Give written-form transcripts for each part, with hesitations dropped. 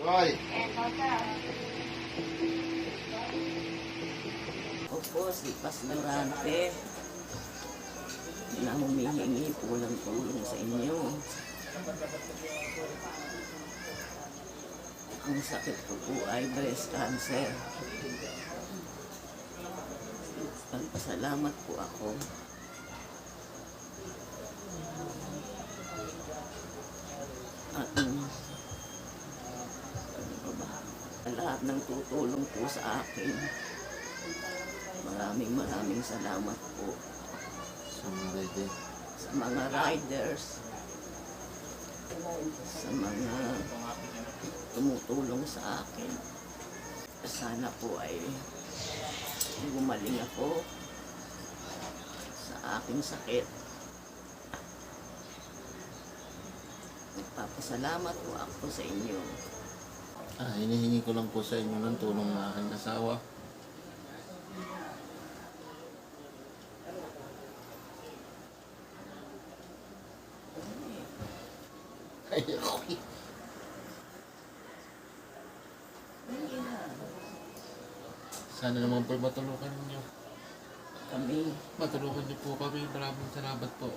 Roy. Opo, si Pastorante na humihingi po ng tulong sa inyo. Ang sakit ko po ay breast cancer. Nagpasalamat po ako. At lahat ng tutulong po sa akin. Maraming salamat po sa mga riders, sa mga tumutulong sa akin. Sana po ay gumaling ako sa aking sakit. Nagpapasalamat po ako sa inyo. Hinihingi ko lang po sa inyo ng tulong ng aking asawa. Sana naman po matulungan niyo. Matulungan niyo po kami. Maraming salamat po.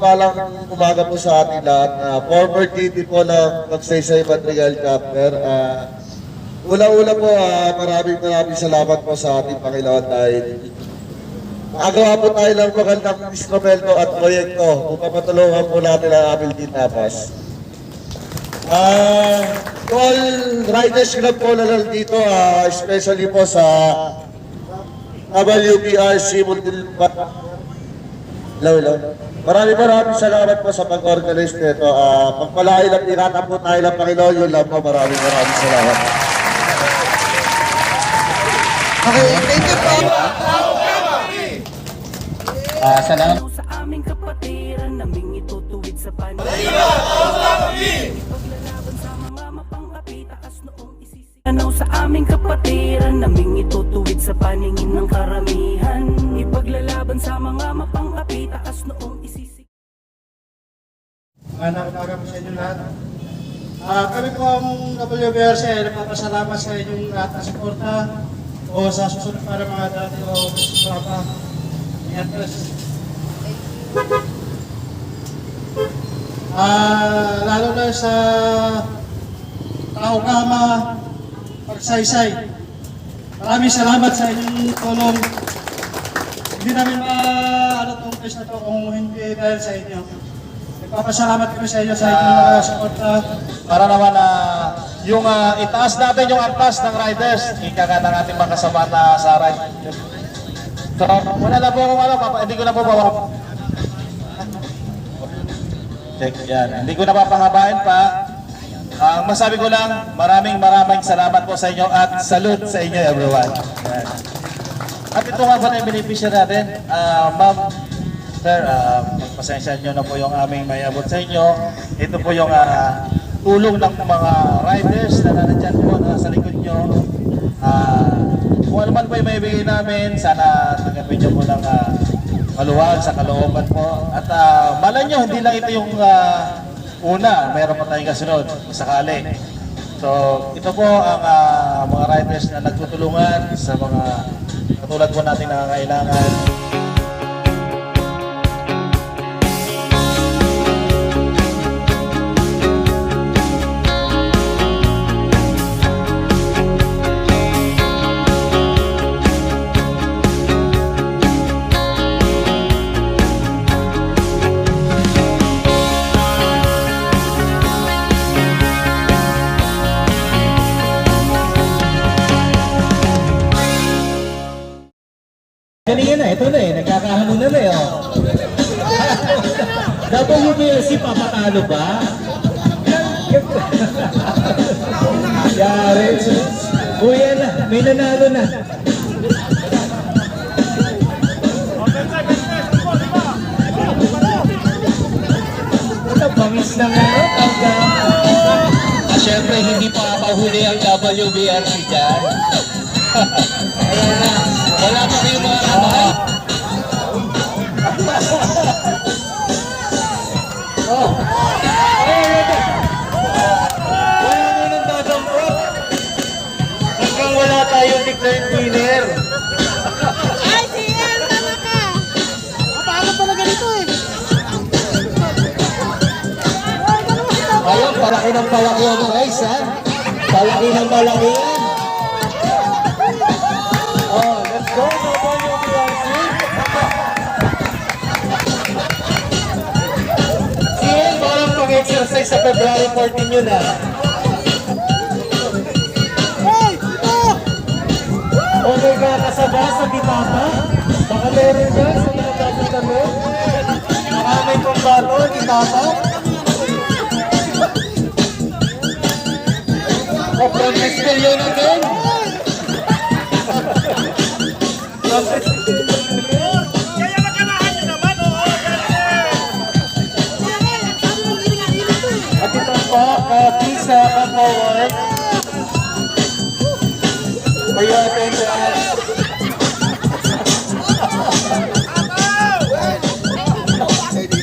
Palang umaga po sa ating lahat. Former TD po ng Magsaysay Madrigal Chapter. Una-una po, maraming salamat po sa ating Panginoon dahil nagawa po tayo ng magandang instrumento at proyekto upang matulungan po natin ang aming tinapos. All Riders Club po na lang dito, especially po sa WBRC Hello. Maraming salamat po sa pag-organize nito. Pagpalain at ingatan po tayo ng Panginoon. Yun lang po. Maraming salamat. Okay, thank you po. Salamat. Sa aming kapatiran, naming itutuwid sa panig. Paglalaban sa mga mapang-api, taas noong isisinaw sa aming kapatiran, naming itutuwid sa paningin ng karamihan. Ipaglalaban sa mga mapang-api, taas noong isisinaw. Umaga po sa inyo lahat. Kami po ang WBRC ay nagpapasalamat sa inyong lahat ng suporta o sa susunod para mga dati o susunod. Ingat po. Lalo na sa Taukama, Pagsaysay. Maraming salamat sa inyong tulong. Hindi namin itong place na ito kung hindi dahil sa inyo. Nagpapasalamat kami sa inyo sa inyong suporta. Para naman yung itaas natin yung ampas ng riders, ika ng ating mga kasama na sa ride. So, wala na po akong hindi ko na po bawa. Check yan. Hindi ko na papangabain pa. Ang masabi ko lang, maraming salamat po sa inyo at salute sa inyo everyone. Yan. At ito nga po na yung beneficiary natin. Ma'am, sir, pasensya nyo na po yung aming may abot sa inyo. Ito po yung tulong ng mga riders na nandiyan po sa likod nyo. Kung ano man po yung may bigay namin, sana tanggapin nyo po ng maluwag sa kalooban po. At malay nyo, hindi lang ito yung una, mayroon pa tayong kasunod kung sakali. So, ito po ang mga riders na nagtutulungan sa mga katulad po natin na kailangan. Kanina na, ito na eh, nagkakahamunan na eh, oh. WBLC, papatalo ba? Yari. Kuya na, may nanalo na. Release ng At syempre, hindi pa papahuli ang WBRC dyan. Ayan na. Wala pa kayong mga kamay. Wala mo nang dadampot. Hanggang wala tayong declared winner. Ay, si El, tama ka! Napakagod pala ganito eh. Ayun, palaki ng palaki yan guys, ha? Palaki ng palaki yan. Oh, let's go WBRC. Siya, parang pag-exercise sa February 14 yun, ha? Hey, dito! O may kakasaba sa Ditapa? Baka meron dyan sa Ditapa kami? Baka may pambato, Ditapa? O from Estelyon again? At ito po, Pisa Forward. For your attention.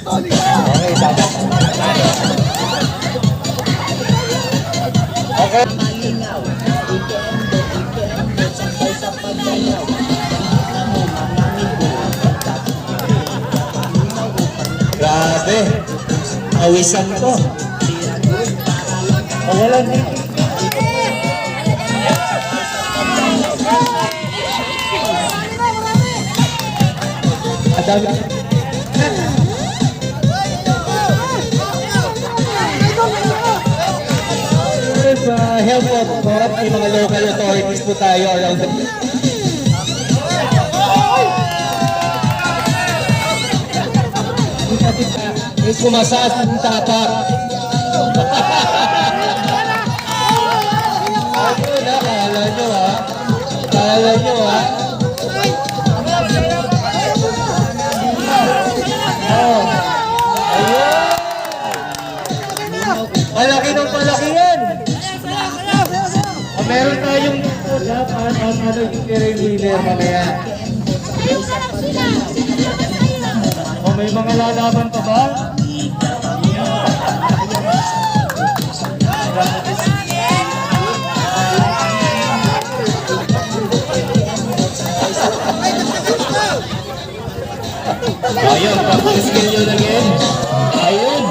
Okay, tama. Grabe. Awisan ko. Walang dito. Adami. With the help of may mga local authorities po tayo around the May kumasas ng tapak. Ayun na, kala nyo ha. Kala nyo ha. Oh. Ayun. Malaki ng palaki yan. Meron tayong dapat ano yung terrain winner mamaya. O may mga lalaban pa ba? Ayun, pag-skill yun again. Ayun.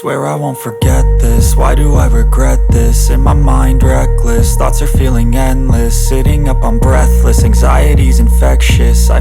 Swear I won't forget this, why do I regret this? In my mind reckless, thoughts are feeling endless. Sitting up, I'm breathless, anxiety's infectious. I feel